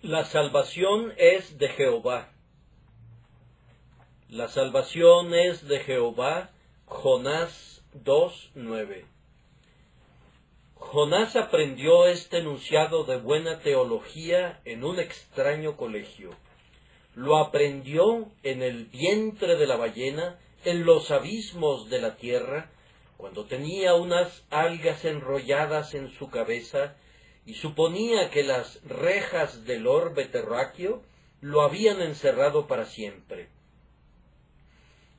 La salvación es de Jehová. La salvación es de Jehová. Jonás 2:9. Jonás aprendió este enunciado de buena teología en un extraño colegio. Lo aprendió en el vientre de la ballena, en los abismos de la tierra, cuando tenía unas algas enrolladas en su cabeza y suponía que las rejas del orbe terráqueo lo habían encerrado para siempre.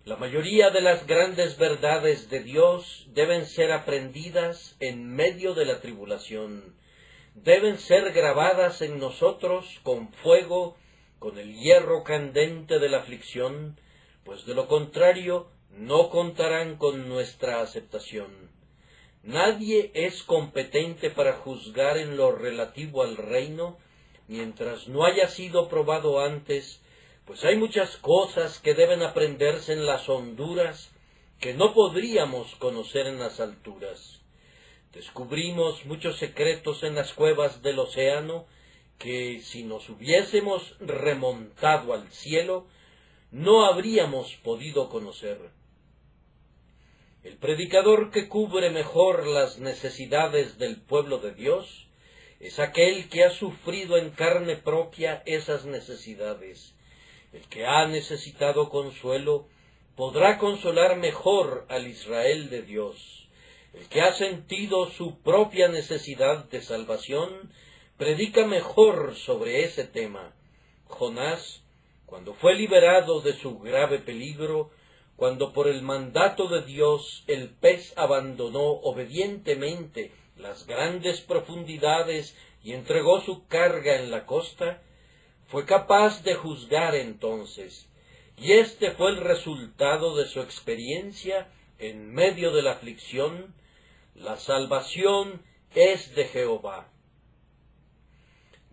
La mayoría de las grandes verdades de Dios deben ser aprendidas en medio de la tribulación, deben ser grabadas en nosotros con fuego, con el hierro candente de la aflicción, pues de lo contrario no contarán con nuestra aceptación. Nadie es competente para juzgar en lo relativo al reino, mientras no haya sido probado antes, pues hay muchas cosas que deben aprenderse en las honduras que no podríamos conocer en las alturas. Descubrimos muchos secretos en las cuevas del océano que, si nos hubiésemos remontado al cielo, no habríamos podido conocer. El predicador que cubre mejor las necesidades del pueblo de Dios es aquel que ha sufrido en carne propia esas necesidades. El que ha necesitado consuelo podrá consolar mejor al Israel de Dios. El que ha sentido su propia necesidad de salvación predica mejor sobre ese tema. Jonás, cuando fue liberado de su grave peligro, cuando por el mandato de Dios el pez abandonó obedientemente las grandes profundidades y entregó su carga en la costa, fue capaz de juzgar entonces, y este fue el resultado de su experiencia en medio de la aflicción: la salvación es de Jehová.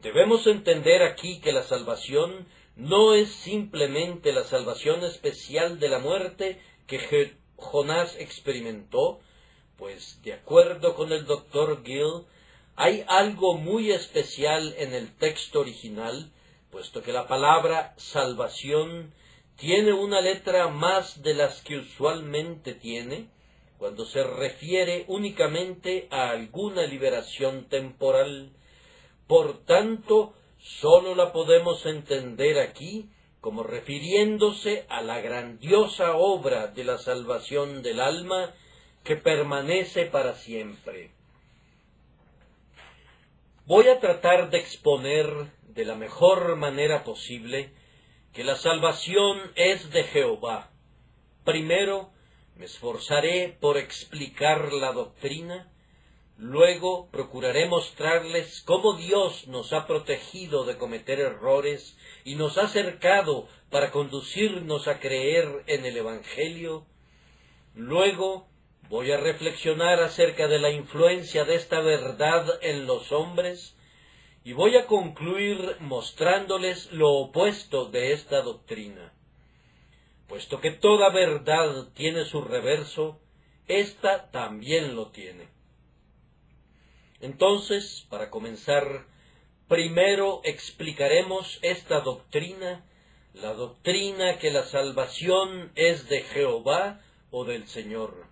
Debemos entender aquí que la salvación no es simplemente la salvación especial de la muerte que Jonás experimentó, pues de acuerdo con el Dr. Gill, hay algo muy especial en el texto original, puesto que la palabra salvación tiene una letra más de las que usualmente tiene, cuando se refiere únicamente a alguna liberación temporal. Por tanto, sólo la podemos entender aquí como refiriéndose a la grandiosa obra de la salvación del alma que permanece para siempre. Voy a tratar de exponer de la mejor manera posible que la salvación es de Jehová. Primero, me esforzaré por explicar la doctrina. Luego procuraré mostrarles cómo Dios nos ha protegido de cometer errores y nos ha acercado para conducirnos a creer en el Evangelio. Luego voy a reflexionar acerca de la influencia de esta verdad en los hombres y voy a concluir mostrándoles lo opuesto de esta doctrina. Puesto que toda verdad tiene su reverso, ésta también lo tiene. Entonces, para comenzar, primero explicaremos esta doctrina, la doctrina que la salvación es de Jehová o del Señor.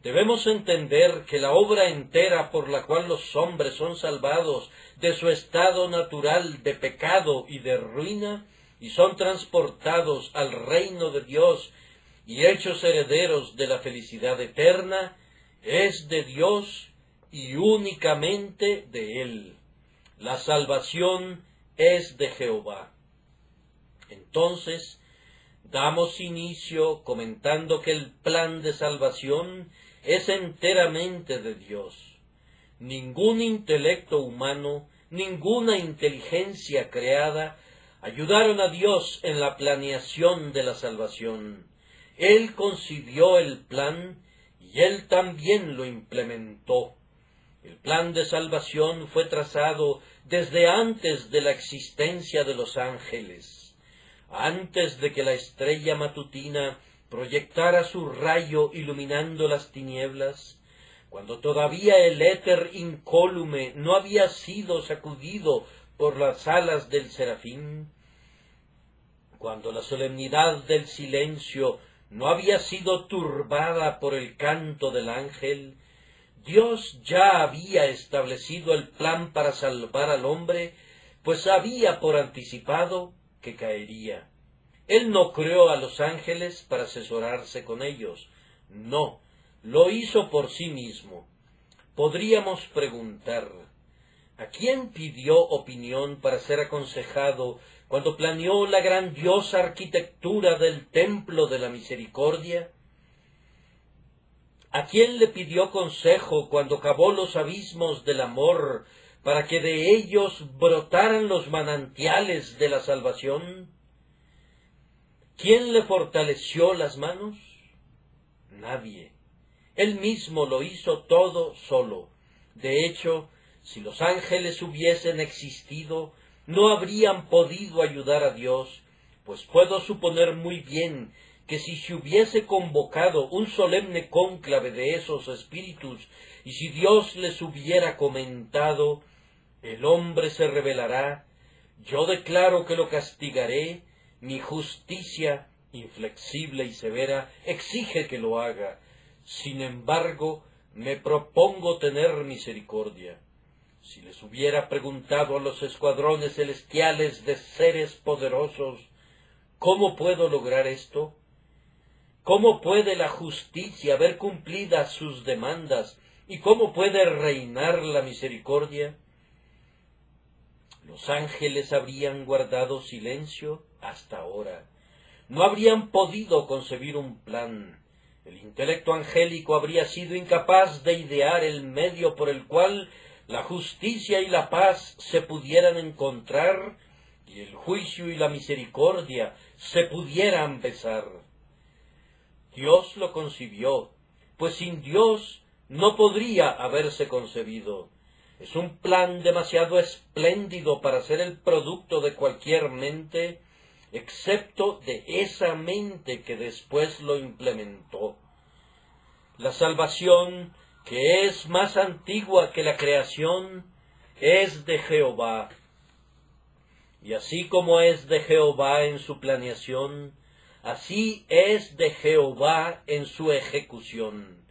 Debemos entender que la obra entera por la cual los hombres son salvados de su estado natural de pecado y de ruina y son transportados al reino de Dios y hechos herederos de la felicidad eterna es de Dios y únicamente de Él. La salvación es de Jehová. Entonces, damos inicio comentando que el plan de salvación es enteramente de Dios. Ningún intelecto humano, ninguna inteligencia creada ayudaron a Dios en la planeación de la salvación. Él concibió el plan y Él también lo implementó. El plan de salvación fue trazado desde antes de la existencia de los ángeles, antes de que la estrella matutina proyectara su rayo iluminando las tinieblas, cuando todavía el éter incólume no había sido sacudido por las alas del serafín, cuando la solemnidad del silencio no había sido turbada por el canto del ángel, Dios ya había establecido el plan para salvar al hombre, pues sabía por anticipado que caería. Él no creó a los ángeles para asesorarse con ellos, no, lo hizo por sí mismo. Podríamos preguntar, ¿a quién pidió opinión para ser aconsejado cuando planeó la grandiosa arquitectura del templo de la misericordia? ¿A quién le pidió consejo cuando cavó los abismos del amor para que de ellos brotaran los manantiales de la salvación? ¿Quién le fortaleció las manos? Nadie. Él mismo lo hizo todo solo. De hecho, si los ángeles hubiesen existido, no habrían podido ayudar a Dios, pues puedo suponer muy bien que si se hubiese convocado un solemne cónclave de esos espíritus, y si Dios les hubiera comentado, el hombre se rebelará, yo declaro que lo castigaré, mi justicia, inflexible y severa, exige que lo haga. Sin embargo, me propongo tener misericordia. Si les hubiera preguntado a los escuadrones celestiales de seres poderosos, ¿cómo puedo lograr esto? ¿Cómo puede la justicia ver cumplidas sus demandas? ¿Y cómo puede reinar la misericordia? Los ángeles habrían guardado silencio hasta ahora. No habrían podido concebir un plan. El intelecto angélico habría sido incapaz de idear el medio por el cual la justicia y la paz se pudieran encontrar y el juicio y la misericordia se pudieran besar. Dios lo concibió, pues sin Dios no podría haberse concebido. Es un plan demasiado espléndido para ser el producto de cualquier mente, excepto de esa mente que después lo implementó. La salvación, que es más antigua que la creación, es de Jehová. Y así como es de Jehová en su planeación, así es de Jehová en su ejecución.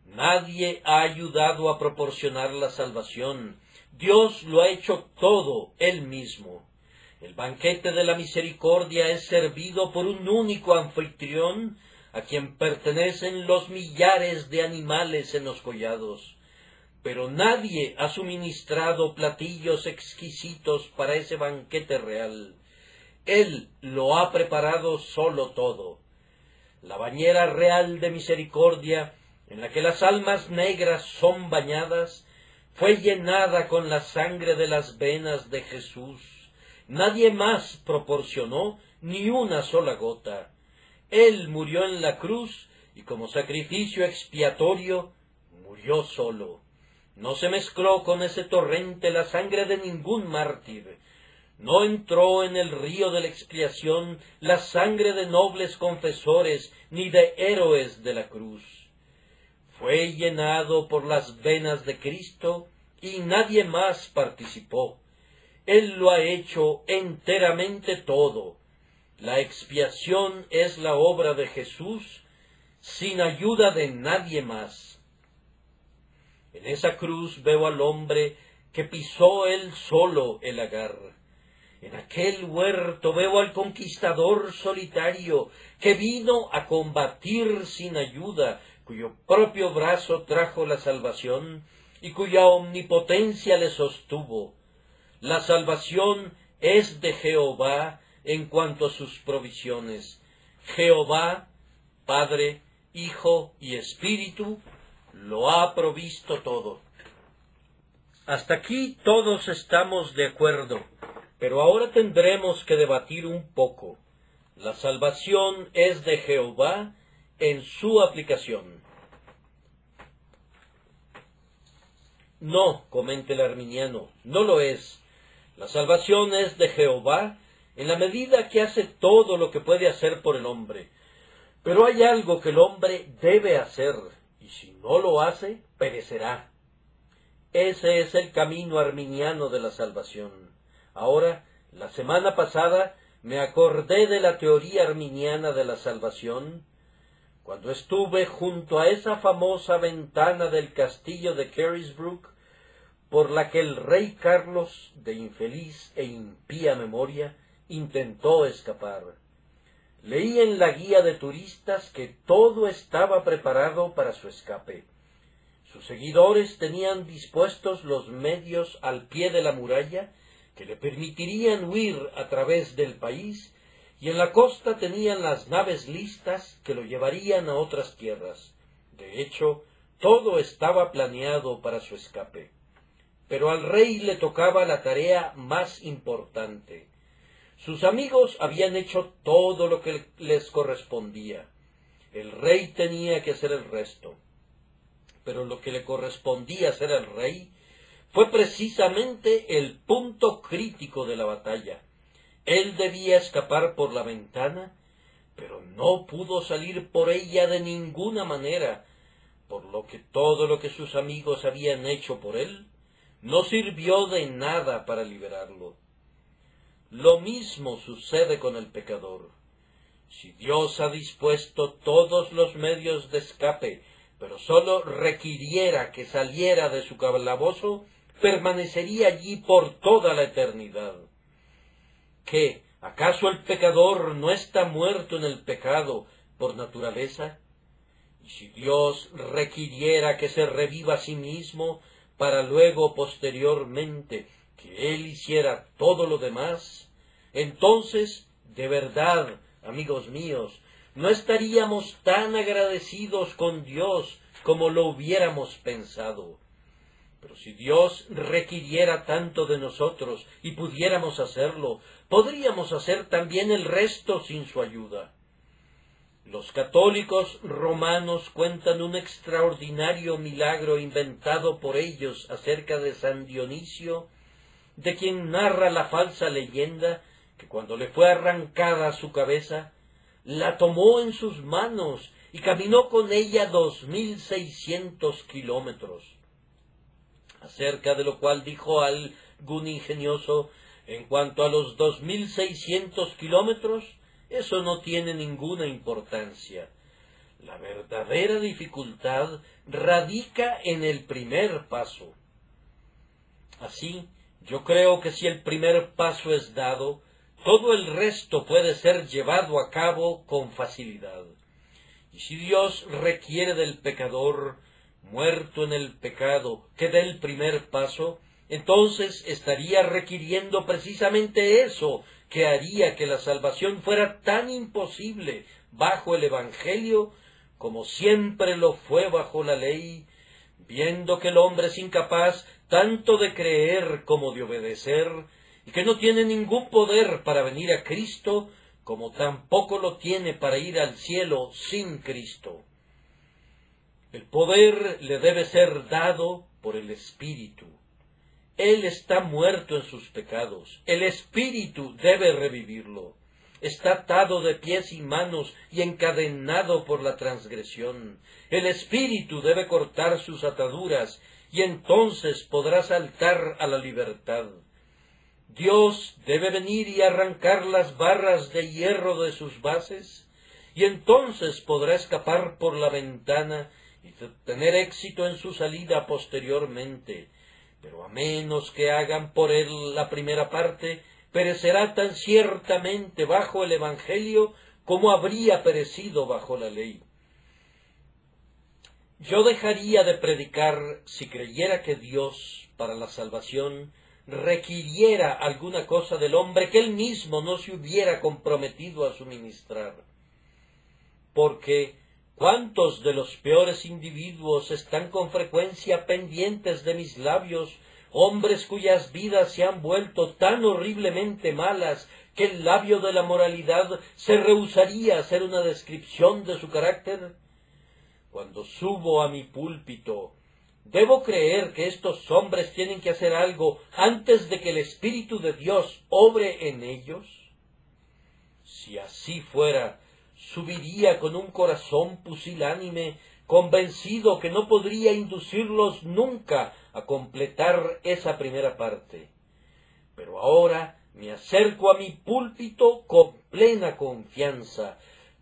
Nadie ha ayudado a proporcionar la salvación. Dios lo ha hecho todo Él mismo. El banquete de la misericordia es servido por un único anfitrión, a quien pertenecen los millares de animales en los collados. Pero nadie ha suministrado platillos exquisitos para ese banquete real. Él lo ha preparado solo todo. La bañera real de misericordia, en la que las almas negras son bañadas, fue llenada con la sangre de las venas de Jesús. Nadie más proporcionó ni una sola gota. Él murió en la cruz y como sacrificio expiatorio murió solo. No se mezcló con ese torrente la sangre de ningún mártir. No entró en el río de la expiación la sangre de nobles confesores ni de héroes de la cruz. Fue llenado por las venas de Cristo y nadie más participó. Él lo ha hecho enteramente todo. La expiación es la obra de Jesús, sin ayuda de nadie más. En esa cruz veo al hombre que pisó él solo el lagar. En aquel huerto veo al conquistador solitario que vino a combatir sin ayuda, cuyo propio brazo trajo la salvación y cuya omnipotencia le sostuvo. La salvación es de Jehová en cuanto a sus provisiones. Jehová, Padre, Hijo y Espíritu, lo ha provisto todo. Hasta aquí todos estamos de acuerdo, pero ahora tendremos que debatir un poco. La salvación es de Jehová en su aplicación. No, comenta el arminiano, no lo es. La salvación es de Jehová en la medida que hace todo lo que puede hacer por el hombre. Pero hay algo que el hombre debe hacer, y si no lo hace, perecerá. Ese es el camino arminiano de la salvación. Ahora, la semana pasada, me acordé de la teoría arminiana de la salvación cuando estuve junto a esa famosa ventana del castillo de Carisbrooke, por la que el rey Carlos, de infeliz e impía memoria, intentó escapar. Leí en la guía de turistas que todo estaba preparado para su escape. Sus seguidores tenían dispuestos los medios al pie de la muralla que le permitirían huir a través del país, y en la costa tenían las naves listas que lo llevarían a otras tierras. De hecho, todo estaba planeado para su escape. Pero al rey le tocaba la tarea más importante. Sus amigos habían hecho todo lo que les correspondía. El rey tenía que hacer el resto. Pero lo que le correspondía hacer al rey fue precisamente el punto crítico de la batalla. Él debía escapar por la ventana, pero no pudo salir por ella de ninguna manera, por lo que todo lo que sus amigos habían hecho por él no sirvió de nada para liberarlo. Lo mismo sucede con el pecador. Si Dios ha dispuesto todos los medios de escape, pero sólo requiriera que saliera de su calabozo, permanecería allí por toda la eternidad. ¿Qué? ¿Acaso el pecador no está muerto en el pecado por naturaleza? Y si Dios requiriera que se reviva a sí mismo, para luego posteriormente que Él hiciera todo lo demás, entonces, de verdad, amigos míos, no estaríamos tan agradecidos con Dios como lo hubiéramos pensado. Pero si Dios requiriera tanto de nosotros y pudiéramos hacerlo, podríamos hacer también el resto sin su ayuda. Los católicos romanos cuentan un extraordinario milagro inventado por ellos acerca de San Dionisio, de quien narra la falsa leyenda que cuando le fue arrancada su cabeza, la tomó en sus manos y caminó con ella 2600 kilómetros. Acerca de lo cual dijo algún ingenioso: en cuanto a los 2600 kilómetros, eso no tiene ninguna importancia. La verdadera dificultad radica en el primer paso. Así, yo creo que si el primer paso es dado, todo el resto puede ser llevado a cabo con facilidad. Y si Dios requiere del pecador, muerto en el pecado, que dé el primer paso, entonces estaría requiriendo precisamente eso que haría que la salvación fuera tan imposible bajo el Evangelio como siempre lo fue bajo la ley, viendo que el hombre es incapaz tanto de creer como de obedecer, y que no tiene ningún poder para venir a Cristo, como tampoco lo tiene para ir al cielo sin Cristo. El poder le debe ser dado por el Espíritu. Él está muerto en sus pecados. El Espíritu debe revivirlo. Está atado de pies y manos y encadenado por la transgresión. El Espíritu debe cortar sus ataduras y entonces podrá saltar a la libertad. Dios debe venir y arrancar las barras de hierro de sus bases, y entonces podrá escapar por la ventana y tener éxito en su salida posteriormente. Pero a menos que hagan por él la primera parte, perecerá tan ciertamente bajo el Evangelio como habría perecido bajo la ley. Yo dejaría de predicar si creyera que Dios, para la salvación, requiriera alguna cosa del hombre que él mismo no se hubiera comprometido a suministrar. Porque ¿cuántos de los peores individuos están con frecuencia pendientes de mis labios, hombres cuyas vidas se han vuelto tan horriblemente malas que el labio de la moralidad se rehusaría a hacer una descripción de su carácter? Cuando subo a mi púlpito, ¿debo creer que estos hombres tienen que hacer algo antes de que el Espíritu de Dios obre en ellos? Si así fuera, subiría con un corazón pusilánime, convencido que no podría inducirlos nunca a completar esa primera parte. Pero ahora me acerco a mi púlpito con plena confianza.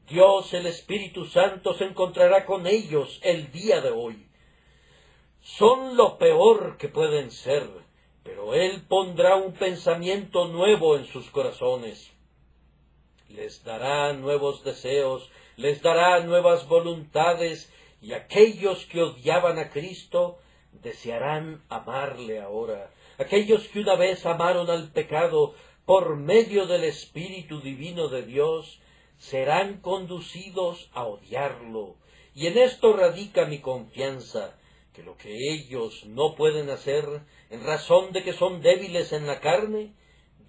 Dios, el Espíritu Santo, se encontrará con ellos el día de hoy. Son lo peor que pueden ser, pero Él pondrá un pensamiento nuevo en sus corazones. Les dará nuevos deseos, les dará nuevas voluntades, y aquellos que odiaban a Cristo desearán amarle ahora. Aquellos que una vez amaron al pecado por medio del Espíritu Divino de Dios, serán conducidos a odiarlo. Y en esto radica mi confianza, que lo que ellos no pueden hacer, en razón de que son débiles en la carne,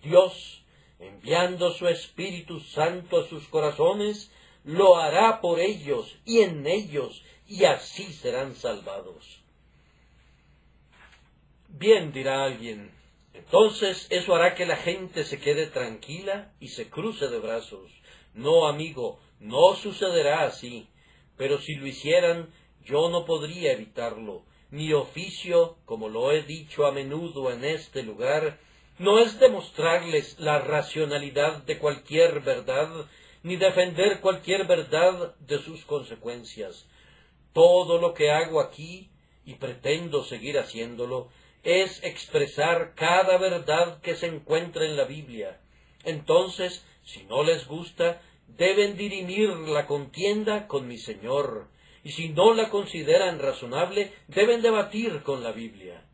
Dios, enviando su Espíritu Santo a sus corazones, lo hará por ellos y en ellos, y así serán salvados. Bien, dirá alguien, entonces eso hará que la gente se quede tranquila y se cruce de brazos. No, amigo, no sucederá así, pero si lo hicieran, yo no podría evitarlo. Mi oficio, como lo he dicho a menudo en este lugar, no es demostrarles la racionalidad de cualquier verdad, ni defender cualquier verdad de sus consecuencias. Todo lo que hago aquí, y pretendo seguir haciéndolo, es expresar cada verdad que se encuentra en la Biblia. Entonces, si no les gusta, deben dirimir la contienda con mi Señor, y si no la consideran razonable, deben debatir con la Biblia.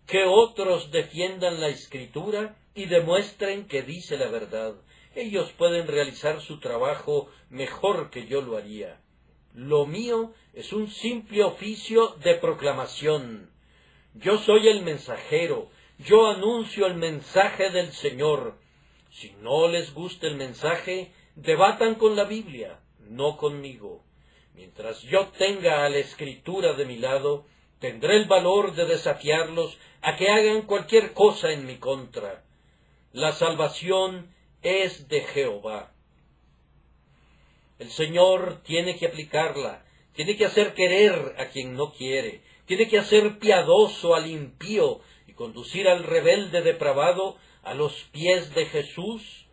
Que otros defiendan la Escritura y demuestren que dice la verdad. Ellos pueden realizar su trabajo mejor que yo lo haría. Lo mío es un simple oficio de proclamación. Yo soy el mensajero, yo anuncio el mensaje del Señor. Si no les gusta el mensaje, debatan con la Biblia, no conmigo. Mientras yo tenga a la Escritura de mi lado, tendré el valor de desafiarlos a que hagan cualquier cosa en mi contra. La salvación es de Jehová. El Señor tiene que aplicarla, tiene que hacer querer a quien no quiere, tiene que hacer piadoso al impío y conducir al rebelde depravado a los pies de Jesús,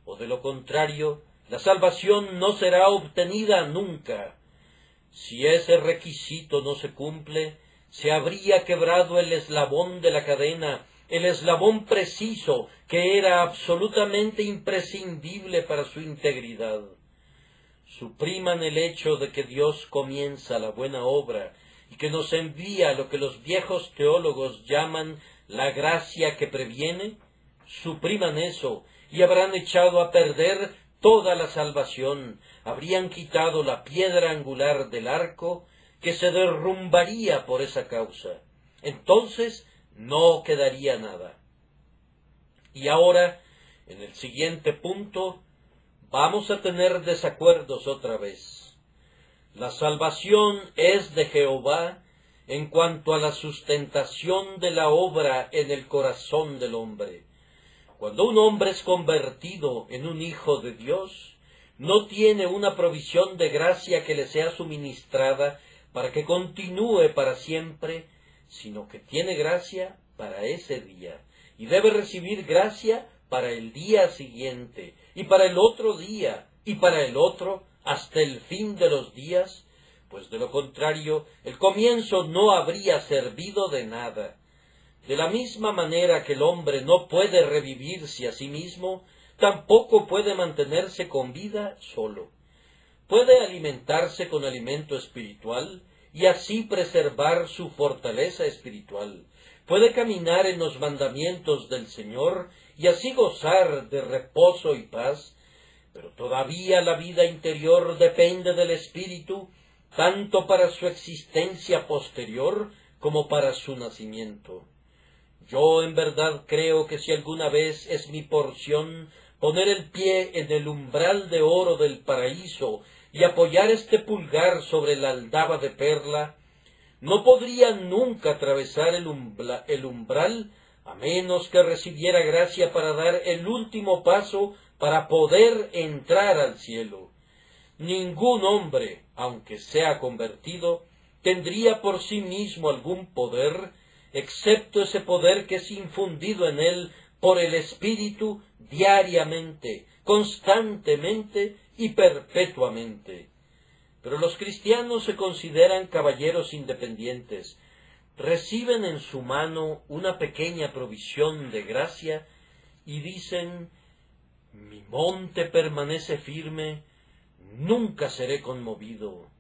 o de lo contrario, la salvación no será obtenida nunca. Si ese requisito no se cumple, se habría quebrado el eslabón de la cadena, el eslabón preciso que era absolutamente imprescindible para su integridad. Supriman el hecho de que Dios comienza la buena obra y que nos envía lo que los viejos teólogos llaman la gracia que previene. Supriman eso y habrán echado a perder toda la salvación, habrían quitado la piedra angular del arco, que se derrumbaría por esa causa. Entonces no quedaría nada. Y ahora, en el siguiente punto, vamos a tener desacuerdos otra vez. La salvación es de Jehová en cuanto a la sustentación de la obra en el corazón del hombre. Cuando un hombre es convertido en un hijo de Dios, no tiene una provisión de gracia que le sea suministrada para que continúe para siempre, sino que tiene gracia para ese día, y debe recibir gracia para el día siguiente, y para el otro día, y para el otro, hasta el fin de los días, pues de lo contrario, el comienzo no habría servido de nada. De la misma manera que el hombre no puede revivirse a sí mismo, tampoco puede mantenerse con vida solo. Puede alimentarse con alimento espiritual y así preservar su fortaleza espiritual. Puede caminar en los mandamientos del Señor y así gozar de reposo y paz, pero todavía la vida interior depende del Espíritu, tanto para su existencia posterior como para su nacimiento. Yo en verdad creo que si alguna vez es mi porción poner el pie en el umbral de oro del paraíso y apoyar este pulgar sobre la aldaba de perla, no podría nunca atravesar el umbral a menos que recibiera gracia para dar el último paso para poder entrar al cielo. Ningún hombre, aunque sea convertido, tendría por sí mismo algún poder excepto ese poder que es infundido en él por el Espíritu diariamente, constantemente y perpetuamente. Pero los cristianos se consideran caballeros independientes, reciben en su mano una pequeña provisión de gracia y dicen: mi monte permanece firme, nunca seré conmovido.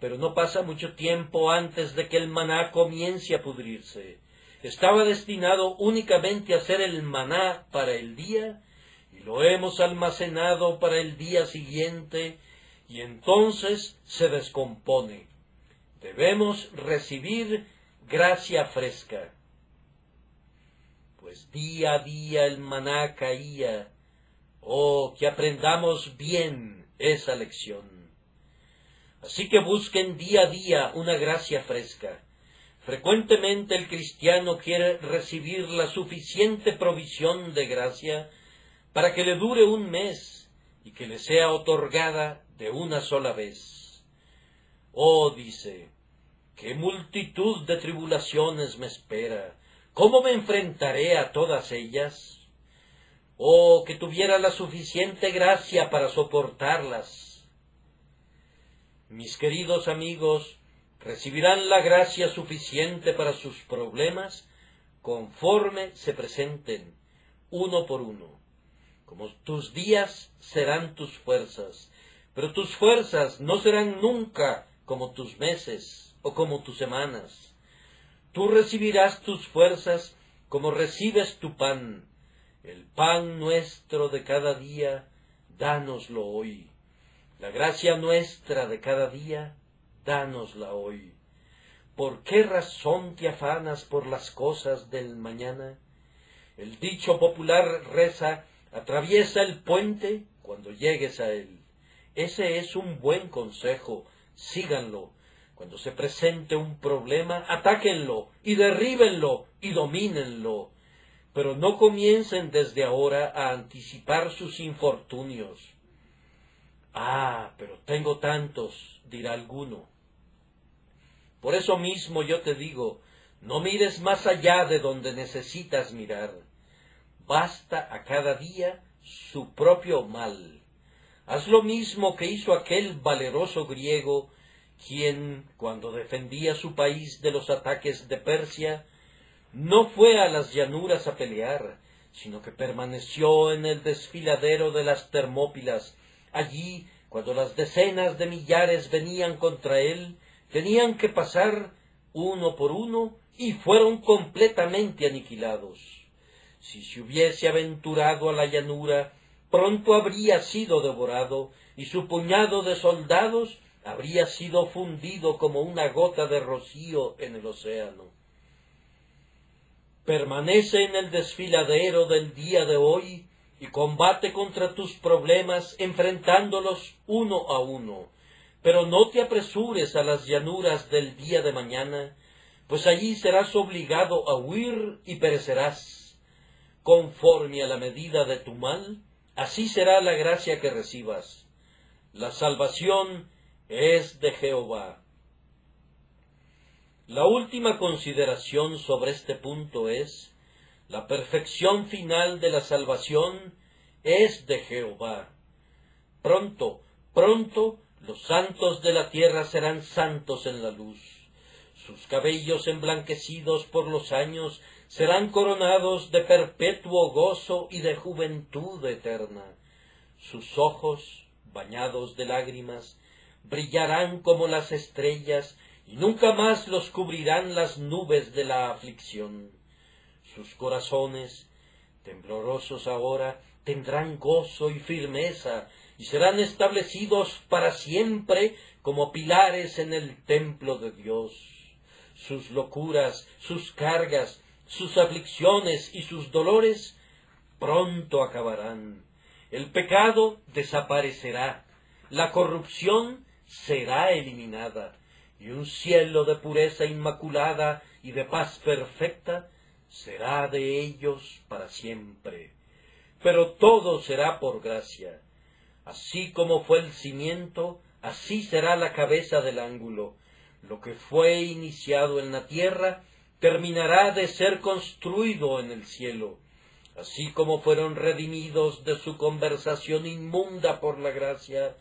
Pero no pasa mucho tiempo antes de que el maná comience a pudrirse. Estaba destinado únicamente a ser el maná para el día, y lo hemos almacenado para el día siguiente, y entonces se descompone. Debemos recibir gracia fresca. Pues día a día el maná caía. Oh, que aprendamos bien esa lección. Así que busquen día a día una gracia fresca. Frecuentemente el cristiano quiere recibir la suficiente provisión de gracia para que le dure un mes y que le sea otorgada de una sola vez. Oh, dice, qué multitud de tribulaciones me espera. ¿Cómo me enfrentaré a todas ellas? Oh, que tuviera la suficiente gracia para soportarlas. Mis queridos amigos, recibirán la gracia suficiente para sus problemas conforme se presenten, uno por uno. Como tus días serán tus fuerzas, pero tus fuerzas no serán nunca como tus meses o como tus semanas. Tú recibirás tus fuerzas como recibes tu pan. El pan nuestro de cada día, dánoslo hoy. La gracia nuestra de cada día, dánosla hoy. ¿Por qué razón te afanas por las cosas del mañana? El dicho popular reza: atraviesa el puente cuando llegues a él. Ese es un buen consejo, síganlo. Cuando se presente un problema, atáquenlo y derríbenlo y domínenlo. Pero no comiencen desde ahora a anticipar sus infortunios. Pero tengo tantos, dirá alguno. Por eso mismo yo te digo, no mires más allá de donde necesitas mirar. Basta a cada día su propio mal. Haz lo mismo que hizo aquel valeroso griego, quien, cuando defendía su país de los ataques de Persia, no fue a las llanuras a pelear, sino que permaneció en el desfiladero de las Termópilas. Allí, cuando las decenas de millares venían contra él, tenían que pasar uno por uno y fueron completamente aniquilados. Si se hubiese aventurado a la llanura, pronto habría sido devorado y su puñado de soldados habría sido fundido como una gota de rocío en el océano. Permanece en el desfiladero del día de hoy y combate contra tus problemas enfrentándolos uno a uno, pero no te apresures a las llanuras del día de mañana, pues allí serás obligado a huir y perecerás. Conforme a la medida de tu mal, así será la gracia que recibas. La salvación es de Jehová. La última consideración sobre este punto es: la perfección final de la salvación es de Jehová. Pronto, pronto, los santos de la tierra serán santos en la luz. Sus cabellos emblanquecidos por los años serán coronados de perpetuo gozo y de juventud eterna. Sus ojos, bañados de lágrimas, brillarán como las estrellas, y nunca más los cubrirán las nubes de la aflicción. Sus corazones, temblorosos ahora, tendrán gozo y firmeza, y serán establecidos para siempre como pilares en el templo de Dios. Sus locuras, sus cargas, sus aflicciones y sus dolores pronto acabarán. El pecado desaparecerá, la corrupción será eliminada, y un cielo de pureza inmaculada y de paz perfecta será de ellos para siempre. Pero todo será por gracia. Así como fue el cimiento, así será la cabeza del ángulo. Lo que fue iniciado en la tierra terminará de ser construido en el cielo, así como fueron redimidos de su conversación inmunda por la gracia,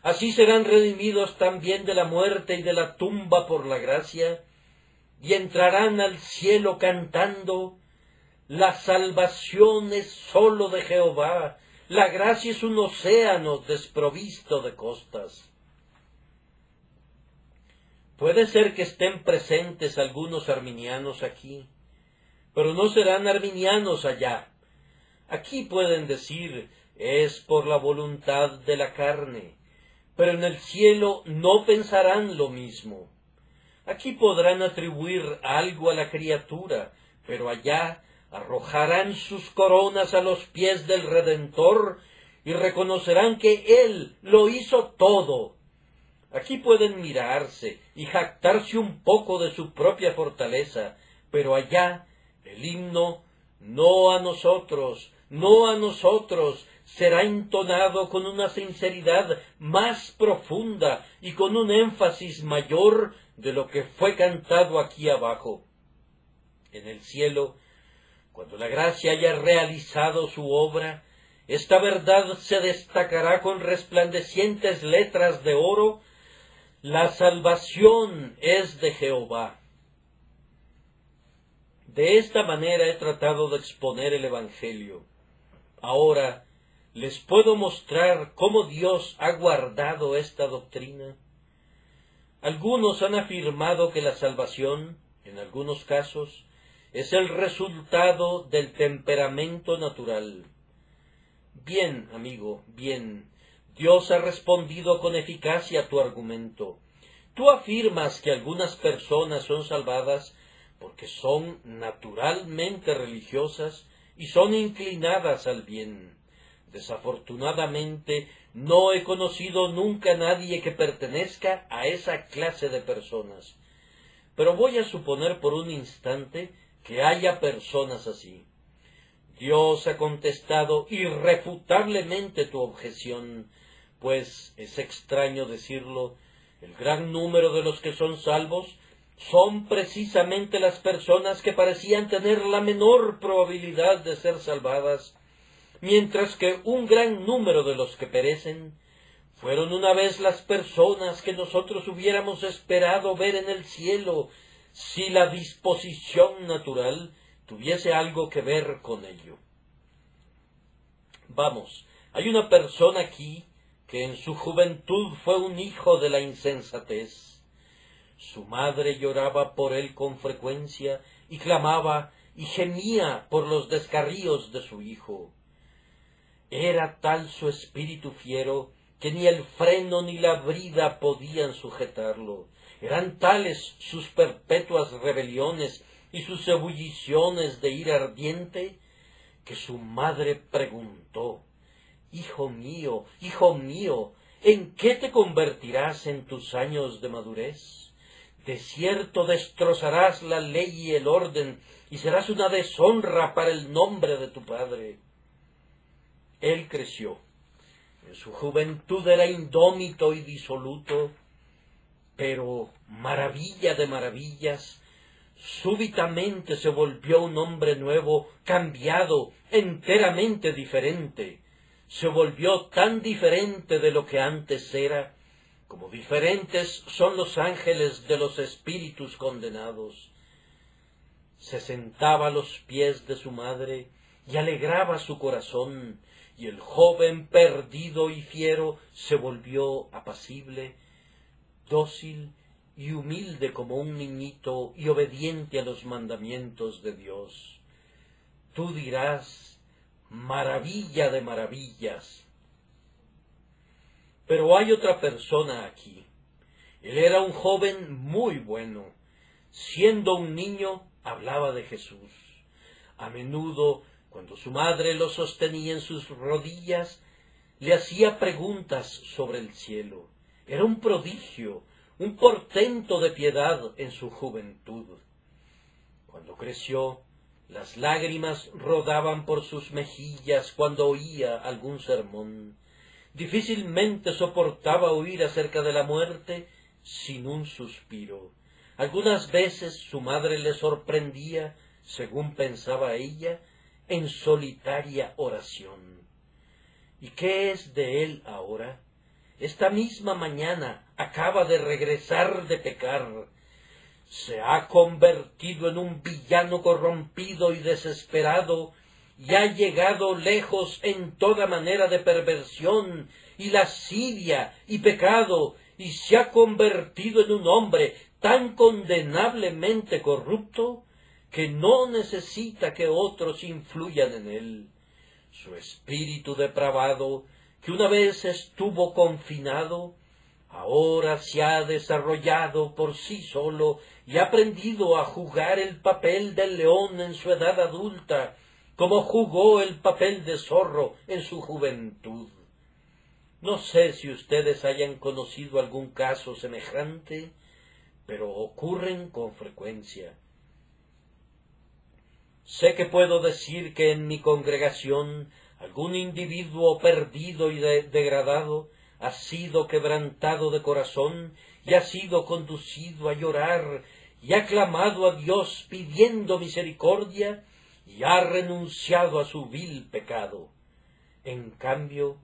así serán redimidos también de la muerte y de la tumba por la gracia, y entrarán al cielo cantando: la salvación es sólo de Jehová, la gracia es un océano desprovisto de costas. Puede ser que estén presentes algunos arminianos aquí, pero no serán arminianos allá. Aquí pueden decir: es por la voluntad de la carne, pero en el cielo no pensarán lo mismo. Aquí podrán atribuir algo a la criatura, pero allá arrojarán sus coronas a los pies del Redentor y reconocerán que Él lo hizo todo. Aquí pueden mirarse y jactarse un poco de su propia fortaleza, pero allá el himno no a nosotros, no a nosotros, será entonado con una sinceridad más profunda y con un énfasis mayor de lo que fue cantado aquí abajo. En el cielo, cuando la gracia haya realizado su obra, esta verdad se destacará con resplandecientes letras de oro: la salvación es de Jehová. De esta manera he tratado de exponer el Evangelio. Ahora les puedo mostrar cómo Dios ha guardado esta doctrina. Algunos han afirmado que la salvación, en algunos casos, es el resultado del temperamento natural. Bien, amigo, bien. Dios ha respondido con eficacia a tu argumento. Tú afirmas que algunas personas son salvadas porque son naturalmente religiosas y son inclinadas al bien. Desafortunadamente, no he conocido nunca a nadie que pertenezca a esa clase de personas. Pero voy a suponer por un instante que haya personas así. Dios ha contestado irrefutablemente tu objeción, pues es extraño decirlo, el gran número de los que son salvos son precisamente las personas que parecían tener la menor probabilidad de ser salvadas, mientras que un gran número de los que perecen fueron una vez las personas que nosotros hubiéramos esperado ver en el cielo si la disposición natural tuviese algo que ver con ello. Vamos, hay una persona aquí que en su juventud fue un hijo de la insensatez. Su madre lloraba por él con frecuencia y clamaba y gemía por los descarríos de su hijo. Era tal su espíritu fiero que ni el freno ni la brida podían sujetarlo. Eran tales sus perpetuas rebeliones y sus ebulliciones de ira ardiente, que su madre preguntó: hijo mío, ¿en qué te convertirás en tus años de madurez? De cierto destrozarás la ley y el orden, y serás una deshonra para el nombre de tu padre. Él creció. En su juventud era indómito y disoluto, pero, maravilla de maravillas, súbitamente se volvió un hombre nuevo, cambiado, enteramente diferente. Se volvió tan diferente de lo que antes era, como diferentes son los ángeles de los espíritus condenados. Se sentaba a los pies de su madre y alegraba su corazón, y el joven perdido y fiero se volvió apacible, dócil y humilde como un niñito y obediente a los mandamientos de Dios. Tú dirás: maravilla de maravillas. Pero hay otra persona aquí. Él era un joven muy bueno. Siendo un niño, hablaba de Jesús. A menudo, cuando su madre lo sostenía en sus rodillas, le hacía preguntas sobre el cielo. Era un prodigio, un portento de piedad en su juventud. Cuando creció, las lágrimas rodaban por sus mejillas cuando oía algún sermón. Difícilmente soportaba oír acerca de la muerte sin un suspiro. Algunas veces su madre le sorprendía, según pensaba ella, en solitaria oración. ¿Y qué es de él ahora? Esta misma mañana acaba de regresar de pecar. Se ha convertido en un villano corrompido y desesperado, y ha llegado lejos en toda manera de perversión y lascivia y pecado, y se ha convertido en un hombre tan condenablemente corrupto que no necesita que otros influyan en él. Su espíritu depravado, que una vez estuvo confinado, ahora se ha desarrollado por sí solo y ha aprendido a jugar el papel del león en su edad adulta, como jugó el papel de zorro en su juventud. No sé si ustedes hayan conocido algún caso semejante, pero ocurren con frecuencia. Sé que puedo decir que en mi congregación algún individuo perdido y degradado ha sido quebrantado de corazón y ha sido conducido a llorar y ha clamado a Dios pidiendo misericordia y ha renunciado a su vil pecado. En cambio,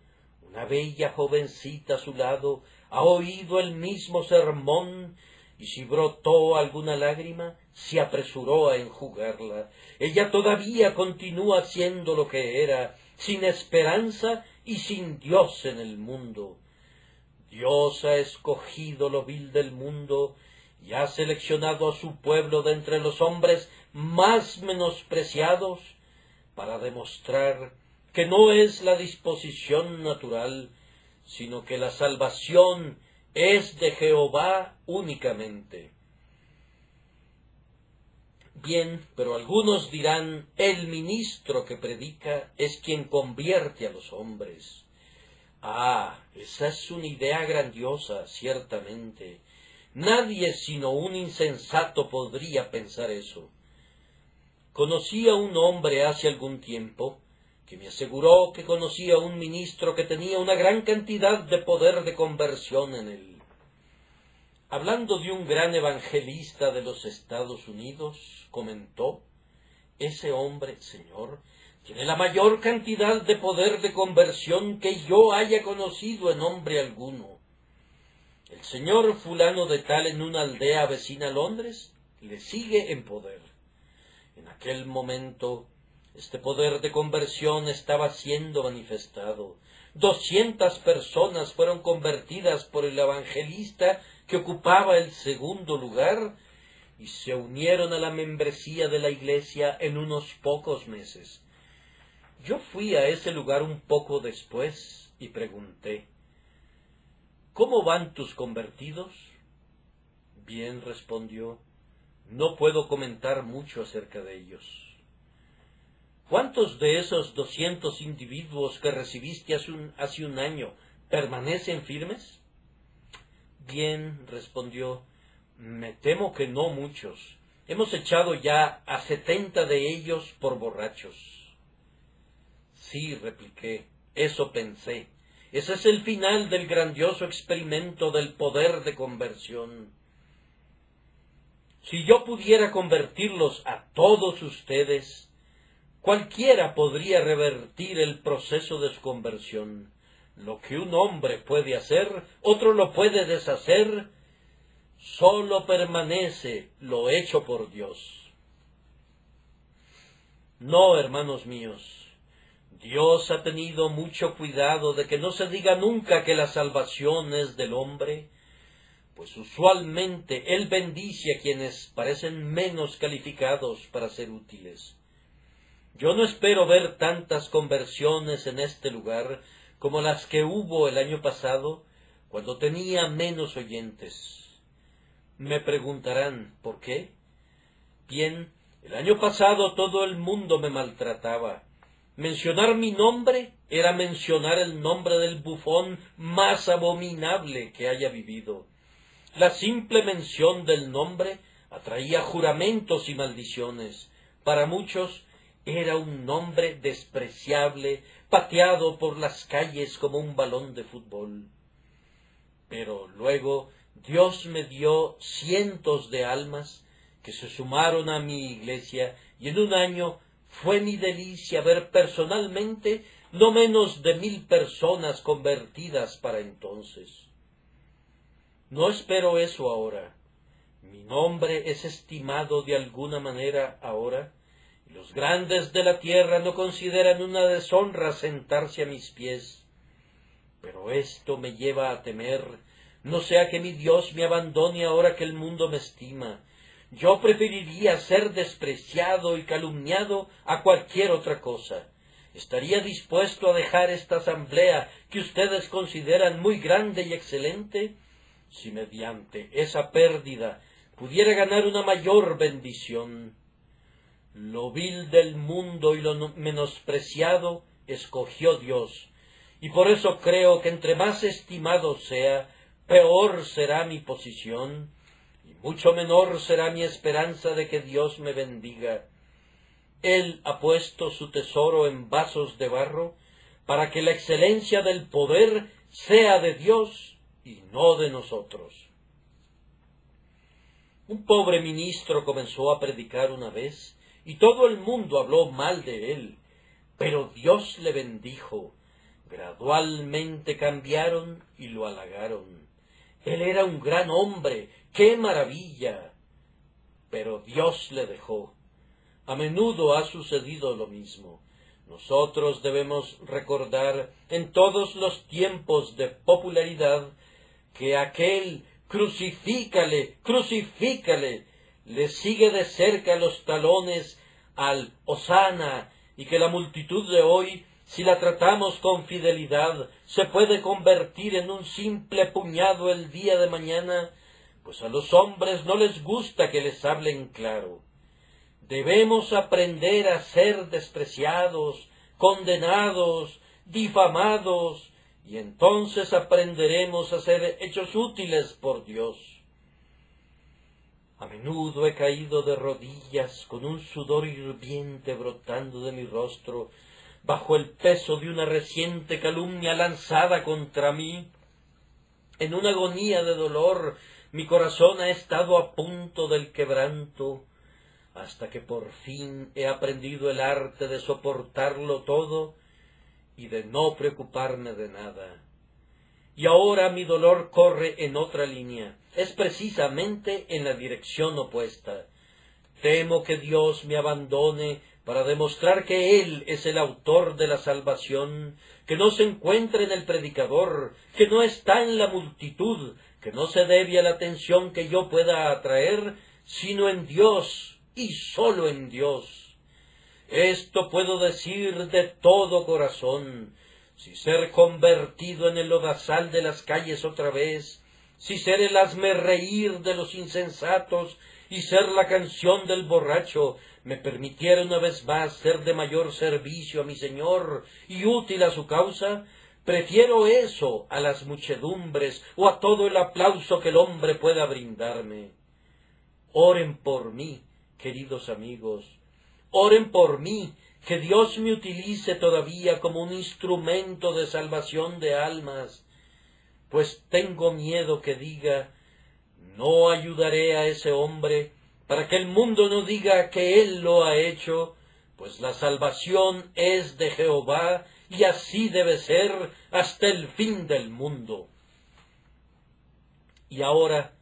una bella jovencita a su lado ha oído el mismo sermón y si brotó alguna lágrima, se apresuró a enjugarla. Ella todavía continúa siendo lo que era, sin esperanza y sin Dios en el mundo. Dios ha escogido lo vil del mundo y ha seleccionado a su pueblo de entre los hombres más menospreciados para demostrar que no es la disposición natural, sino que la salvación es de Jehová únicamente. Bien, pero algunos dirán, el ministro que predica es quien convierte a los hombres. Ah, esa es una idea grandiosa, ciertamente. Nadie sino un insensato podría pensar eso. Conocí a un hombre hace algún tiempo que me aseguró que conocía a un ministro que tenía una gran cantidad de poder de conversión en él. Hablando de un gran evangelista de los Estados Unidos, comentó, ese hombre, señor, tiene la mayor cantidad de poder de conversión que yo haya conocido en hombre alguno. El señor fulano de tal en una aldea vecina a Londres le sigue en poder. En aquel momento, este poder de conversión estaba siendo manifestado. 200 personas fueron convertidas por el evangelista que ocupaba el segundo lugar y se unieron a la membresía de la iglesia en unos pocos meses. Yo fui a ese lugar un poco después y pregunté, ¿cómo van tus convertidos? Bien, respondió, no puedo comentar mucho acerca de ellos. ¿Cuántos de esos 200 individuos que recibiste hace un año permanecen firmes? Bien, respondió, me temo que no muchos. Hemos echado ya a 70 de ellos por borrachos. Sí, repliqué, eso pensé. Ese es el final del grandioso experimento del poder de conversión. Si yo pudiera convertirlos a todos ustedes, cualquiera podría revertir el proceso de su conversión. Lo que un hombre puede hacer, otro lo puede deshacer, sólo permanece lo hecho por Dios. No, hermanos míos, Dios ha tenido mucho cuidado de que no se diga nunca que la salvación es del hombre, pues usualmente Él bendice a quienes parecen menos calificados para ser útiles. Yo no espero ver tantas conversiones en este lugar como las que hubo el año pasado, cuando tenía menos oyentes. Me preguntarán, ¿por qué? Bien, el año pasado todo el mundo me maltrataba. Mencionar mi nombre era mencionar el nombre del bufón más abominable que haya vivido. La simple mención del nombre atraía juramentos y maldiciones. Para muchos era un nombre despreciable, pateado por las calles como un balón de fútbol. Pero luego Dios me dio cientos de almas que se sumaron a mi iglesia, y en un año fue mi delicia ver personalmente no menos de 1000 personas convertidas para entonces. No espero eso ahora. Mi nombre es estimado de alguna manera ahora, y los grandes de la tierra no consideran una deshonra sentarse a mis pies. Pero esto me lleva a temer, no sea que mi Dios me abandone ahora que el mundo me estima. Yo preferiría ser despreciado y calumniado a cualquier otra cosa. Estaría dispuesto a dejar esta asamblea que ustedes consideran muy grande y excelente, si mediante esa pérdida pudiera ganar una mayor bendición. Lo vil del mundo y lo menospreciado escogió Dios, y por eso creo que entre más estimado sea, peor será mi posición, y mucho menor será mi esperanza de que Dios me bendiga. Él ha puesto su tesoro en vasos de barro, para que la excelencia del poder sea de Dios y no de nosotros. Un pobre ministro comenzó a predicar una vez, y todo el mundo habló mal de él, pero Dios le bendijo. Gradualmente cambiaron y lo halagaron. Él era un gran hombre, ¡qué maravilla! Pero Dios le dejó. A menudo ha sucedido lo mismo. Nosotros debemos recordar en todos los tiempos de popularidad que aquel crucifícale, crucifícale, le sigue de cerca los talones al hosana, y que la multitud de hoy, si la tratamos con fidelidad, se puede convertir en un simple puñado el día de mañana, pues a los hombres no les gusta que les hablen claro. Debemos aprender a ser despreciados, condenados, difamados, y entonces aprenderemos a ser hechos útiles por Dios. A menudo he caído de rodillas con un sudor hirviente brotando de mi rostro, bajo el peso de una reciente calumnia lanzada contra mí. En una agonía de dolor, mi corazón ha estado a punto del quebranto, hasta que por fin he aprendido el arte de soportarlo todo y de no preocuparme de nada. Y ahora mi dolor corre en otra línea, es precisamente en la dirección opuesta. Temo que Dios me abandone para demostrar que Él es el autor de la salvación, que no se encuentra en el predicador, que no está en la multitud, que no se debe a la atención que yo pueda atraer, sino en Dios y sólo en Dios. Esto puedo decir de todo corazón. Si ser convertido en el lodazal de las calles otra vez, si ser el hazmerreír de los insensatos y ser la canción del borracho, me permitiera una vez más ser de mayor servicio a mi Señor y útil a su causa, prefiero eso a las muchedumbres o a todo el aplauso que el hombre pueda brindarme. Oren por mí, queridos amigos, oren por mí, que Dios me utilice todavía como un instrumento de salvación de almas, pues tengo miedo que diga, no ayudaré a ese hombre, para que el mundo no diga que él lo ha hecho, pues la salvación es de Jehová, y así debe ser hasta el fin del mundo. Y ahora,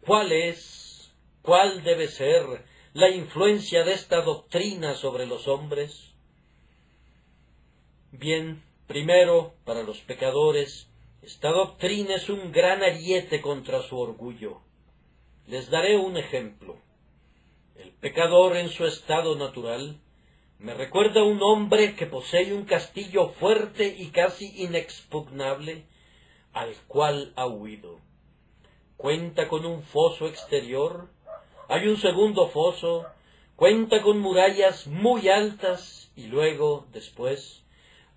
¿cuál debe ser la influencia de esta doctrina sobre los hombres? Bien, primero, para los pecadores, esta doctrina es un gran ariete contra su orgullo. Les daré un ejemplo. El pecador en su estado natural me recuerda a un hombre que posee un castillo fuerte y casi inexpugnable, al cual ha huido. Cuenta con un foso exterior, hay un segundo foso, cuenta con murallas muy altas y luego, después,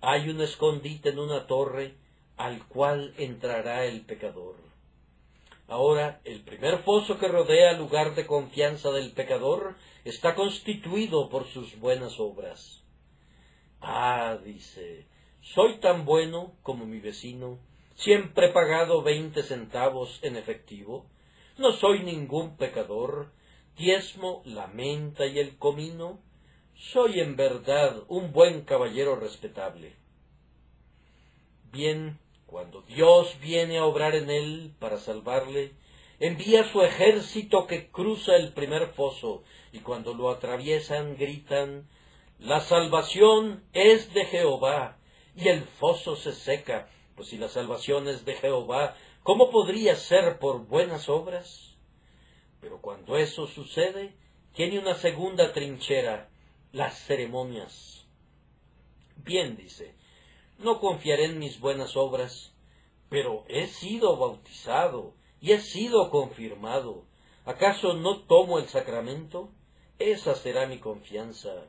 hay un escondite en una torre al cual entrará el pecador. Ahora, el primer foso que rodea el lugar de confianza del pecador está constituido por sus buenas obras. Ah, dice, soy tan bueno como mi vecino, siempre he pagado 20 centavos en efectivo, no soy ningún pecador, diezmo la menta y el comino, soy en verdad un buen caballero respetable. Bien, cuando Dios viene a obrar en él para salvarle, envía su ejército que cruza el primer foso, y cuando lo atraviesan gritan: la salvación es de Jehová, y el foso se seca. Pues si la salvación es de Jehová, ¿cómo podría ser por buenas obras? Pero cuando eso sucede, tiene una segunda trinchera: las ceremonias. Bien, dice, no confiaré en mis buenas obras, pero he sido bautizado y he sido confirmado. ¿Acaso no tomo el sacramento? Esa será mi confianza.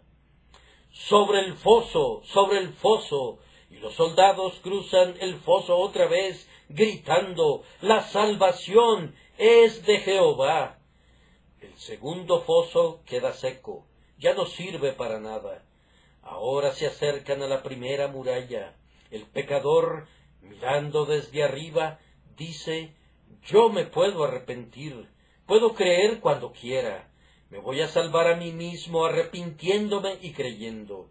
Sobre el foso, y los soldados cruzan el foso otra vez, gritando: la salvación es de Jehová. El segundo foso queda seco, ya no sirve para nada. Ahora se acercan a la primera muralla. El pecador, mirando desde arriba, dice: yo me puedo arrepentir, puedo creer cuando quiera, me voy a salvar a mí mismo arrepintiéndome y creyendo.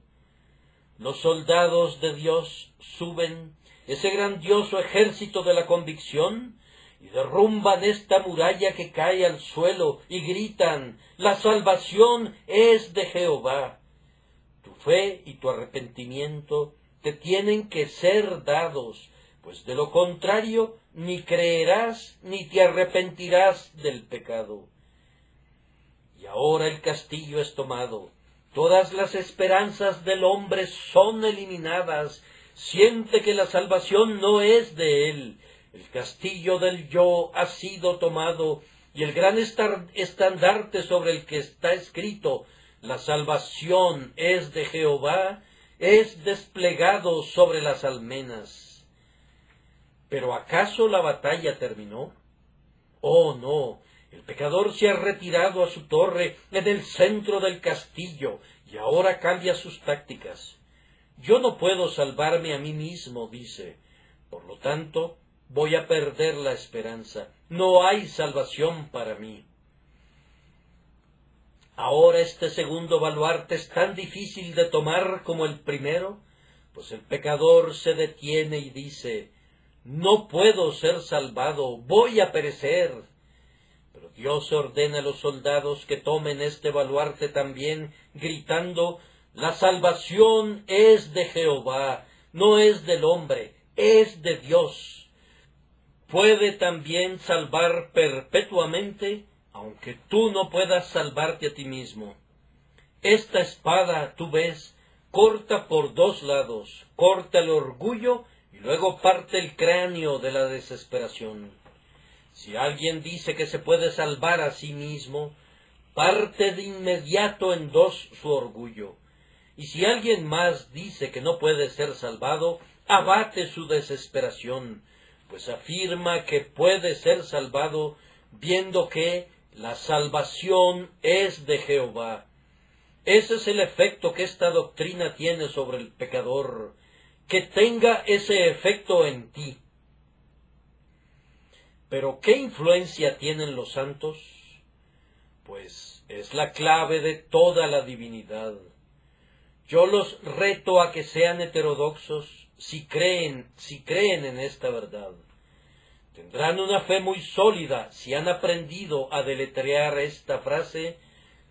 Los soldados de Dios suben, ese grandioso ejército de la convicción, y derrumban esta muralla que cae al suelo y gritan: la salvación es de Jehová. Tu fe y tu arrepentimiento te tienen que ser dados, pues de lo contrario ni creerás ni te arrepentirás del pecado. Y ahora el castillo es tomado, todas las esperanzas del hombre son eliminadas, siente que la salvación no es de él, el castillo del yo ha sido tomado, y el gran estandarte sobre el que está escrito: la salvación es de Jehová, es desplegado sobre las almenas. ¿Pero acaso la batalla terminó? Oh, no, el pecador se ha retirado a su torre en el centro del castillo, y ahora cambia sus tácticas. Yo no puedo salvarme a mí mismo, dice, por lo tanto, voy a perder la esperanza. No hay salvación para mí. Ahora este segundo baluarte es tan difícil de tomar como el primero, pues el pecador se detiene y dice: no puedo ser salvado, voy a perecer. Pero Dios ordena a los soldados que tomen este baluarte también, gritando: la salvación es de Jehová, no es del hombre, es de Dios. Puede también salvar perpetuamente, aunque tú no puedas salvarte a ti mismo. Esta espada, tú ves, corta por dos lados, corta el orgullo y luego parte el cráneo de la desesperación. Si alguien dice que se puede salvar a sí mismo, parte de inmediato en dos su orgullo. Y si alguien más dice que no puede ser salvado, abate su desesperación, pues afirma que puede ser salvado, viendo que la salvación es de Jehová. Ese es el efecto que esta doctrina tiene sobre el pecador, que tenga ese efecto en ti. Pero ¿qué influencia tienen los santos? Pues es la clave de toda la divinidad. Yo los reto a que sean heterodoxos si creen en esta verdad. Tendrán una fe muy sólida si han aprendido a deletrear esta frase: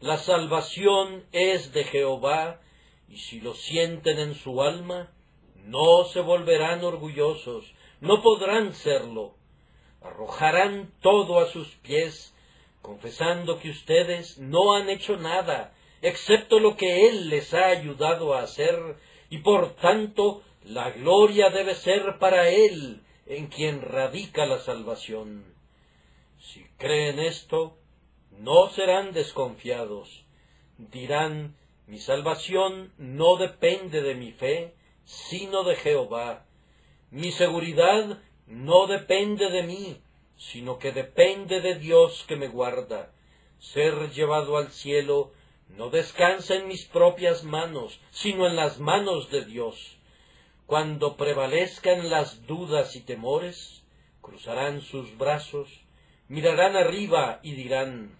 la salvación es de Jehová, y si lo sienten en su alma, no se volverán orgullosos, no podrán serlo. Arrojarán todo a sus pies, confesando que ustedes no han hecho nada, excepto lo que Él les ha ayudado a hacer, y por tanto la gloria debe ser para Él, en quien radica la salvación. Si creen esto, no serán desconfiados. Dirán: mi salvación no depende de mi fe, sino de Jehová. Mi seguridad no depende de mí, sino que depende de Dios que me guarda. Ser llevado al cielo no descansa en mis propias manos, sino en las manos de Dios. Cuando prevalezcan las dudas y temores, cruzarán sus brazos, mirarán arriba y dirán: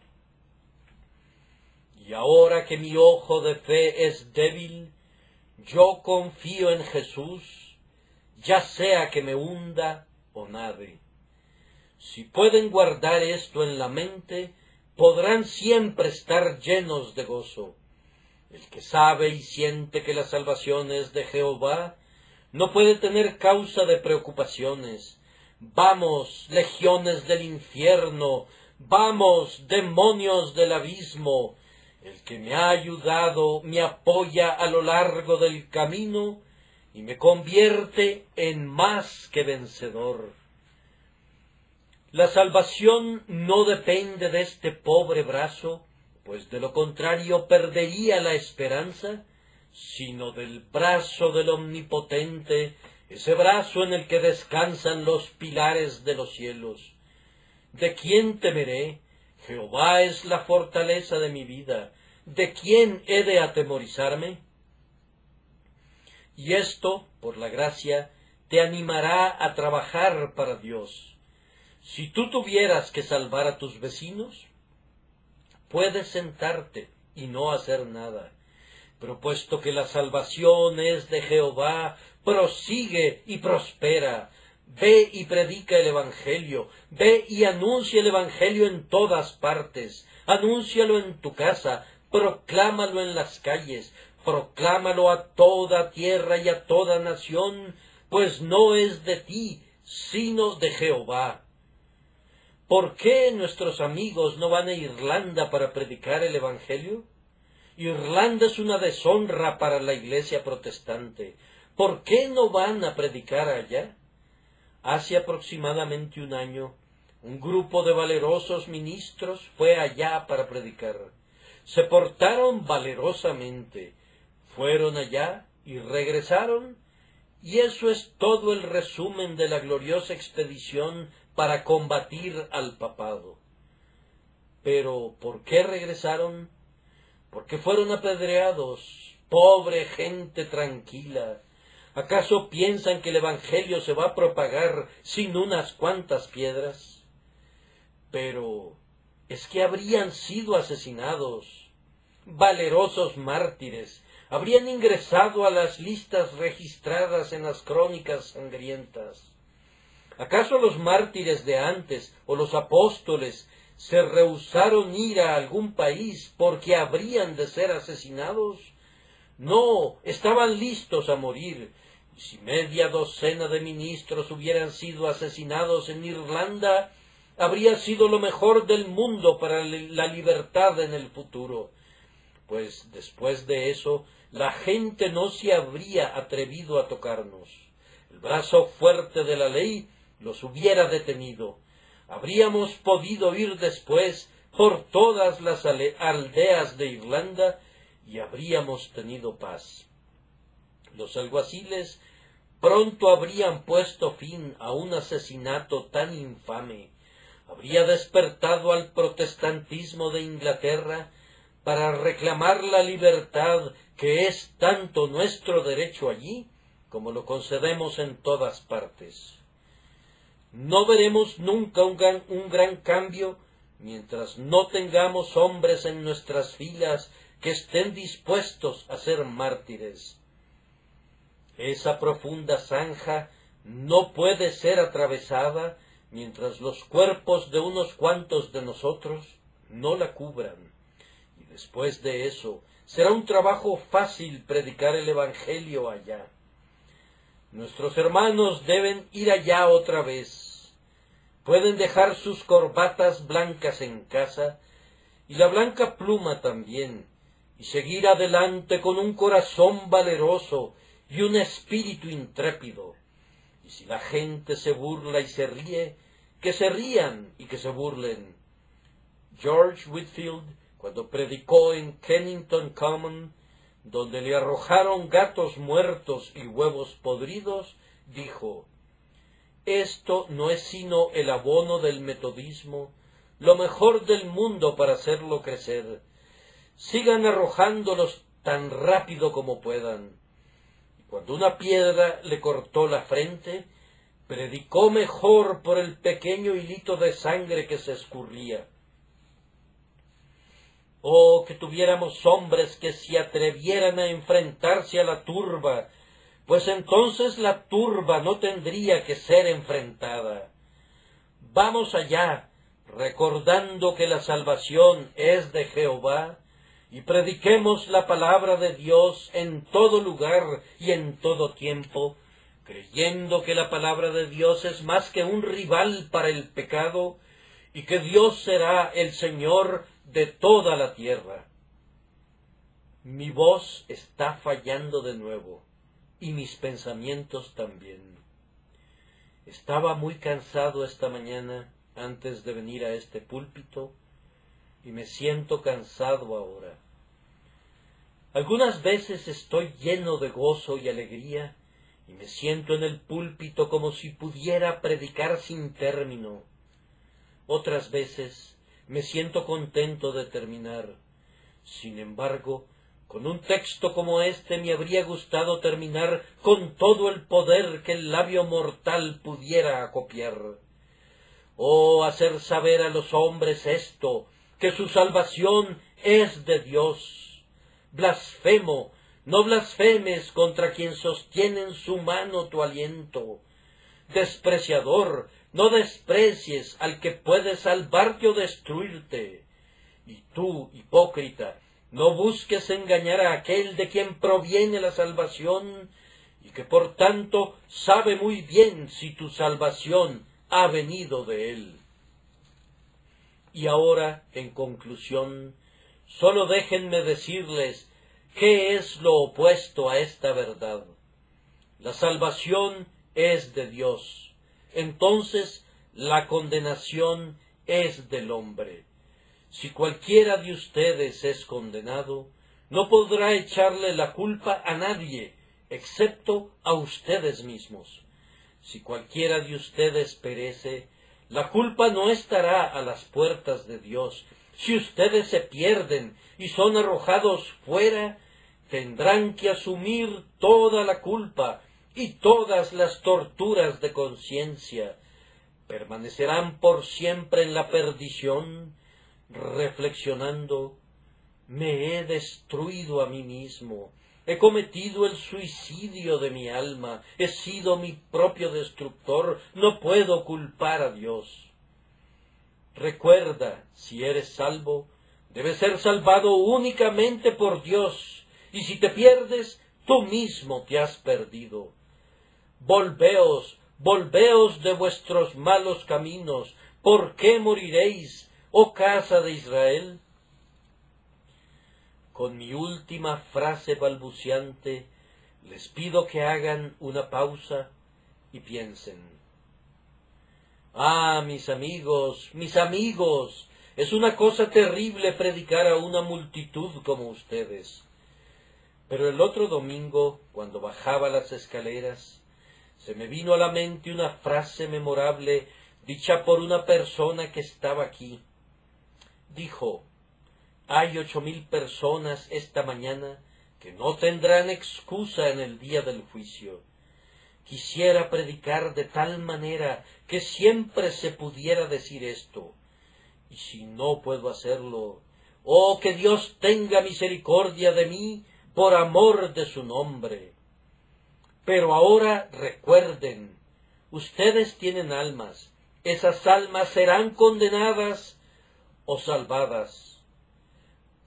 y ahora que mi ojo de fe es débil, yo confío en Jesús, ya sea que me hunda o nade. Si pueden guardar esto en la mente, podrán siempre estar llenos de gozo. El que sabe y siente que la salvación es de Jehová, no puede tener causa de preocupaciones. Vamos, legiones del infierno, vamos, demonios del abismo. El que me ha ayudado me apoya a lo largo del camino y me convierte en más que vencedor. La salvación no depende de este pobre brazo, pues de lo contrario perdería la esperanza, sino del brazo del Omnipotente, ese brazo en el que descansan los pilares de los cielos. ¿De quién temeré? Jehová es la fortaleza de mi vida. ¿De quién he de atemorizarme? Y esto, por la gracia, te animará a trabajar para Dios. Si tú tuvieras que salvar a tus vecinos, puedes sentarte y no hacer nada. Pero puesto que la salvación es de Jehová, prosigue y prospera. Ve y predica el Evangelio. Ve y anuncia el Evangelio en todas partes. Anúncialo en tu casa. Proclámalo en las calles. Proclámalo a toda tierra y a toda nación, pues no es de ti, sino de Jehová. ¿Por qué nuestros amigos no van a Irlanda para predicar el Evangelio? Irlanda es una deshonra para la Iglesia protestante. ¿Por qué no van a predicar allá? Hace aproximadamente un año, un grupo de valerosos ministros fue allá para predicar. Se portaron valerosamente, fueron allá y regresaron, y eso es todo el resumen de la gloriosa expedición para combatir al papado. Pero, ¿por qué regresaron? Porque fueron apedreados. Pobre gente tranquila. ¿Acaso piensan que el Evangelio se va a propagar sin unas cuantas piedras? Pero es que habrían sido asesinados. Valerosos mártires habrían ingresado a las listas registradas en las crónicas sangrientas. ¿Acaso los mártires de antes o los apóstoles se rehusaron ir a algún país porque habrían de ser asesinados? No, estaban listos a morir. Y si media docena de ministros hubieran sido asesinados en Irlanda, habría sido lo mejor del mundo para la libertad en el futuro. Pues después de eso, la gente no se habría atrevido a tocarnos. El brazo fuerte de la ley los hubiera detenido. Habríamos podido ir después por todas las aldeas de Irlanda y habríamos tenido paz. Los alguaciles pronto habrían puesto fin a un asesinato tan infame. Habría despertado al protestantismo de Inglaterra para reclamar la libertad que es tanto nuestro derecho allí como lo concedemos en todas partes. No veremos nunca un gran cambio mientras no tengamos hombres en nuestras filas que estén dispuestos a ser mártires. Esa profunda zanja no puede ser atravesada mientras los cuerpos de unos cuantos de nosotros no la cubran. Y después de eso, será un trabajo fácil predicar el Evangelio allá. Nuestros hermanos deben ir allá otra vez. Pueden dejar sus corbatas blancas en casa y la blanca pluma también, y seguir adelante con un corazón valeroso y un espíritu intrépido. Y si la gente se burla y se ríe, que se rían y que se burlen. George Whitefield, cuando predicó en Kennington Common, donde le arrojaron gatos muertos y huevos podridos, dijo: «Esto no es sino el abono del metodismo, lo mejor del mundo para hacerlo crecer. Sigan arrojándolos tan rápido como puedan. Cuando una piedra le cortó la frente, predicó mejor por el pequeño hilito de sangre que se escurría. Oh, que tuviéramos hombres que se atrevieran a enfrentarse a la turba, pues entonces la turba no tendría que ser enfrentada. Vamos allá, recordando que la salvación es de Jehová, y prediquemos la palabra de Dios en todo lugar y en todo tiempo, creyendo que la palabra de Dios es más que un rival para el pecado, y que Dios será el Señor de toda la tierra. Mi voz está fallando de nuevo, y mis pensamientos también. Estaba muy cansado esta mañana antes de venir a este púlpito, y me siento cansado ahora. Algunas veces estoy lleno de gozo y alegría, y me siento en el púlpito como si pudiera predicar sin término. Otras veces me siento contento de terminar. Sin embargo, con un texto como este me habría gustado terminar con todo el poder que el labio mortal pudiera acopiar. Oh, hacer saber a los hombres esto, que su salvación es de Dios. Blasfemo, no blasfemes contra quien sostiene en su mano tu aliento. Despreciador, no desprecies al que puede salvarte o destruirte. Y tú, hipócrita, no busques engañar a aquel de quien proviene la salvación, y que por tanto sabe muy bien si tu salvación ha venido de él. Y ahora, en conclusión, sólo déjenme decirles qué es lo opuesto a esta verdad. La salvación es de Dios. Entonces, la condenación es del hombre. Si cualquiera de ustedes es condenado, no podrá echarle la culpa a nadie, excepto a ustedes mismos. Si cualquiera de ustedes perece, la culpa no estará a las puertas de Dios. Si ustedes se pierden y son arrojados fuera, tendrán que asumir toda la culpa y todas las torturas de conciencia. Permanecerán por siempre en la perdición, reflexionando: me he destruido a mí mismo, he cometido el suicidio de mi alma, he sido mi propio destructor, no puedo culpar a Dios. Recuerda, si eres salvo, debes ser salvado únicamente por Dios, y si te pierdes, tú mismo te has perdido. Volveos, volveos de vuestros malos caminos. ¿Por qué moriréis, oh casa de Israel? Con mi última frase balbuciante, les pido que hagan una pausa y piensen. Ah, mis amigos, es una cosa terrible predicar a una multitud como ustedes. Pero el otro domingo, cuando bajaba las escaleras, se me vino a la mente una frase memorable dicha por una persona que estaba aquí. Dijo: hay 8,000 personas esta mañana que no tendrán excusa en el día del juicio. Quisiera predicar de tal manera que siempre se pudiera decir esto. Y si no puedo hacerlo, oh, que Dios tenga misericordia de mí por amor de su nombre. Pero ahora recuerden, ustedes tienen almas. Esas almas serán condenadas o salvadas.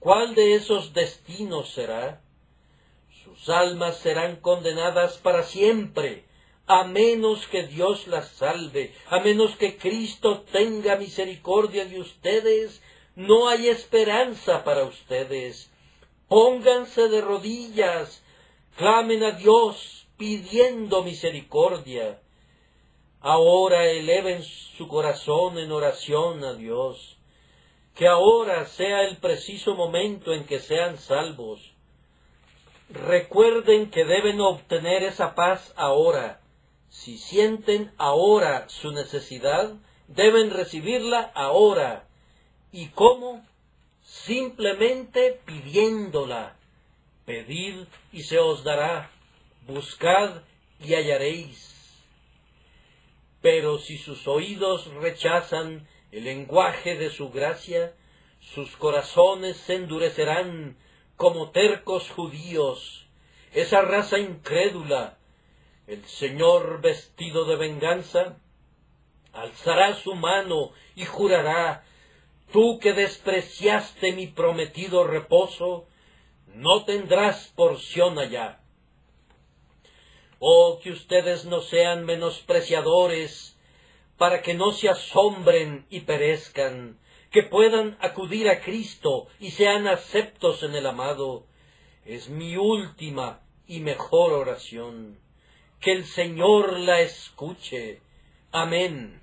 ¿Cuál de esos destinos será? Sus almas serán condenadas para siempre, a menos que Dios las salve, a menos que Cristo tenga misericordia de ustedes. No hay esperanza para ustedes. Pónganse de rodillas, clamen a Dios pidiendo misericordia. Ahora eleven su corazón en oración a Dios. Que ahora sea el preciso momento en que sean salvos. Recuerden que deben obtener esa paz ahora. Si sienten ahora su necesidad, deben recibirla ahora. ¿Y cómo? Simplemente pidiéndola. Pedid y se os dará. buscad y hallaréis. Pero si sus oídos rechazan el lenguaje de su gracia, sus corazones se endurecerán como tercos judíos, esa raza incrédula. El Señor, vestido de venganza, alzará su mano y jurará: tú que despreciaste mi prometido reposo, no tendrás porción allá. Oh, que ustedes no sean menospreciadores, para que no se asombren y perezcan, que puedan acudir a Cristo y sean aceptos en el amado. Es mi última y mejor oración. Que el Señor la escuche. Amén.